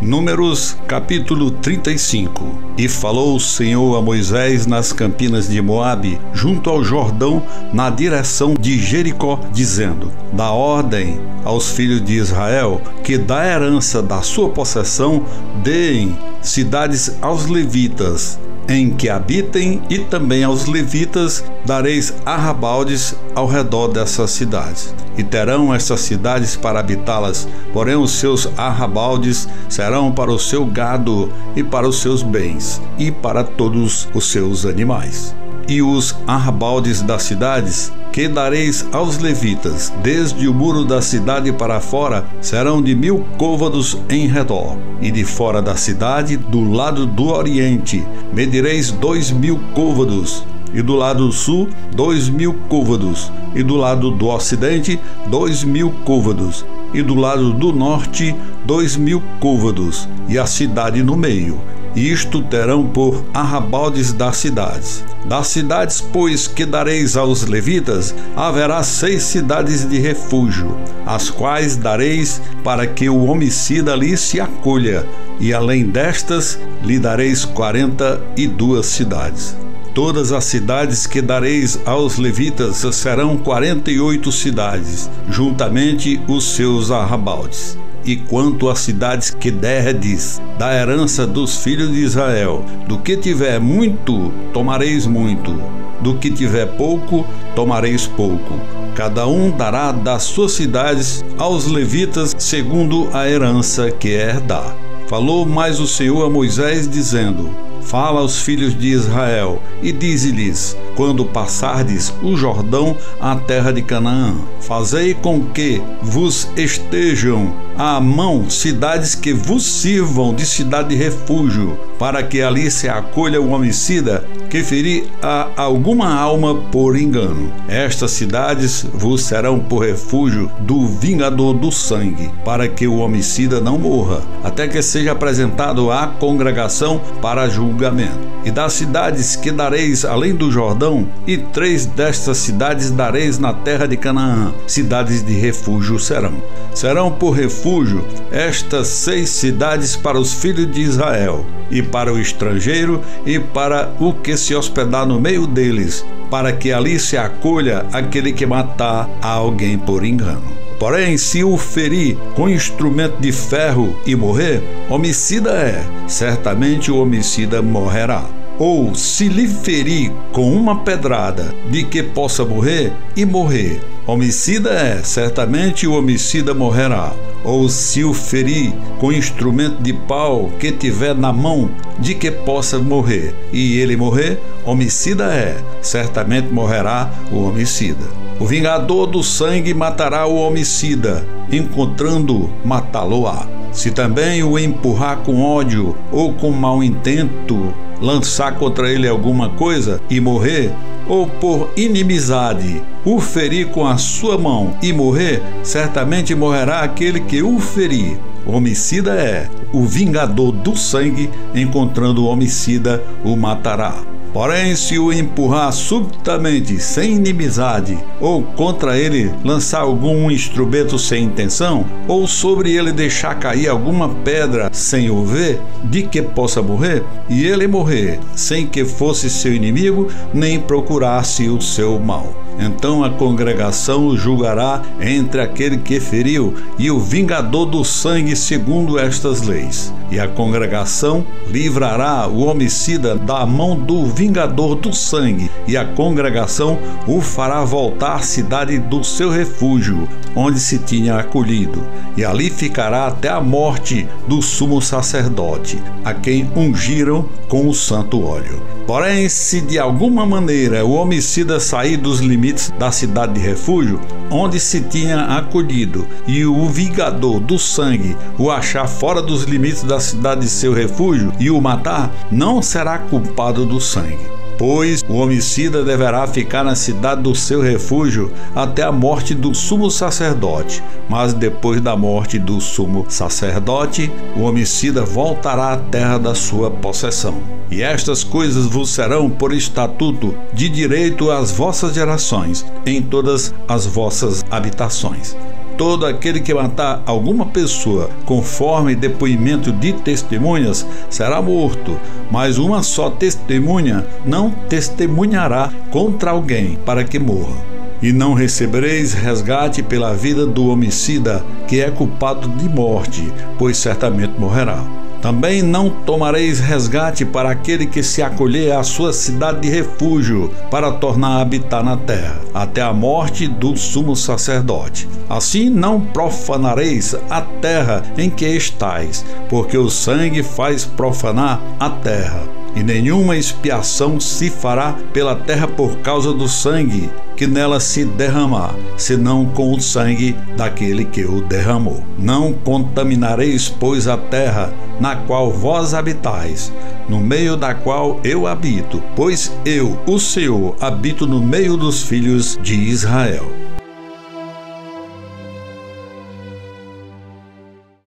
Números capítulo 35. E falou o Senhor a Moisés nas campinas de Moabe, junto ao Jordão, na direção de Jericó, dizendo: dá ordem aos filhos de Israel que da herança da sua possessão deem cidades aos levitas, em que habitem, e também aos levitas dareis arrabaldes ao redor dessas cidades. E terão estas cidades para habitá-las, porém os seus arrabaldes serão para o seu gado e para os seus bens e para todos os seus animais. E os arrabaldes das cidades que dareis aos levitas, desde o muro da cidade para fora, serão de 1000 côvados em redor. E de fora da cidade, do lado do oriente, medireis 2000 côvados. E do lado sul, 2000 côvados. E do lado do ocidente, 2000 côvados. E do lado do norte, 2000 côvados. E a cidade no meio. Isto terão por arrabaldes das cidades. Das cidades, pois, que dareis aos levitas, haverá 6 cidades de refúgio, as quais dareis para que o homicida ali se acolha, e além destas, lhe dareis 42 cidades. Todas as cidades que dareis aos levitas serão 48 cidades, juntamente os seus arrabaldes. E quanto às cidades que derdes da herança dos filhos de Israel, do que tiver muito, tomareis muito, do que tiver pouco, tomareis pouco. Cada um dará das suas cidades aos levitas segundo a herança que herdar. Falou mais o Senhor a Moisés, dizendo: fala aos filhos de Israel e dize-lhes: quando passardes o Jordão à terra de Canaã, fazei com que vos estejam à mão cidades que vos sirvam de cidade de refúgio, para que ali se acolha o homicida que ferir a alguma alma por engano. Estas cidades vos serão por refúgio do vingador do sangue, para que o homicida não morra, até que seja apresentado à congregação para julgamento. E das cidades que dareis além do Jordão, e 3 destas cidades dareis na terra de Canaã, cidades de refúgio serão. Serão por refúgio estas 6 cidades para os filhos de Israel, e para o estrangeiro, e para o que se hospedar no meio deles, para que ali se acolha aquele que matar a alguém por engano. Porém, se o ferir com instrumento de ferro e morrer, homicida é, certamente o homicida morrerá. Ou se lhe ferir com uma pedrada de que possa morrer, e morrer, homicida é, certamente o homicida morrerá. Ou se o ferir com instrumento de pau que tiver na mão de que possa morrer, e ele morrer, homicida é, certamente morrerá o homicida. O vingador do sangue matará o homicida, encontrando, matá-lo-á. Se também o empurrar com ódio ou com mau intento, lançar contra ele alguma coisa e morrer, ou por inimizade o ferir com a sua mão e morrer, certamente morrerá aquele que o ferir. O homicida é o vingador do sangue, encontrando o homicida, o matará. Porém, se o empurrar subitamente, sem inimizade, ou contra ele lançar algum instrumento sem intenção, ou sobre ele deixar cair alguma pedra sem o ver, de que possa morrer, e ele morrer, sem que fosse seu inimigo, nem procurasse o seu mal, então a congregação o julgará entre aquele que feriu e o vingador do sangue segundo estas leis. E a congregação livrará o homicida da mão do vingador do sangue, e a congregação o fará voltar à cidade do seu refúgio, onde se tinha acolhido, e ali ficará até a morte do sumo sacerdote, a quem ungiram com o santo óleo. Porém, se de alguma maneira o homicida sair dos limites da cidade de refúgio, onde se tinha acolhido, e o vingador do sangue o achar fora dos limites da cidade de seu refúgio e o matar, não será culpado do sangue. Pois o homicida deverá ficar na cidade do seu refúgio até a morte do sumo sacerdote. Mas depois da morte do sumo sacerdote, o homicida voltará à terra da sua possessão. E estas coisas vos serão por estatuto de direito às vossas gerações, em todas as vossas habitações. todo aquele que matar alguma pessoa conforme depoimento de testemunhas será morto, mas uma só testemunha não testemunhará contra alguém para que morra. E não recebereis resgate pela vida do homicida, que é culpado de morte, pois certamente morrerá. Também não tomareis resgate para aquele que se acolher à sua cidade de refúgio, para tornar a habitar na terra, até a morte do sumo sacerdote. Assim não profanareis a terra em que estais, porque o sangue faz profanar a terra. E nenhuma expiação se fará pela terra por causa do sangue que nela se derramar, senão com o sangue daquele que o derramou. Não contaminareis, pois, a terra na qual vós habitais, no meio da qual eu habito, pois eu, o Senhor, habito no meio dos filhos de Israel.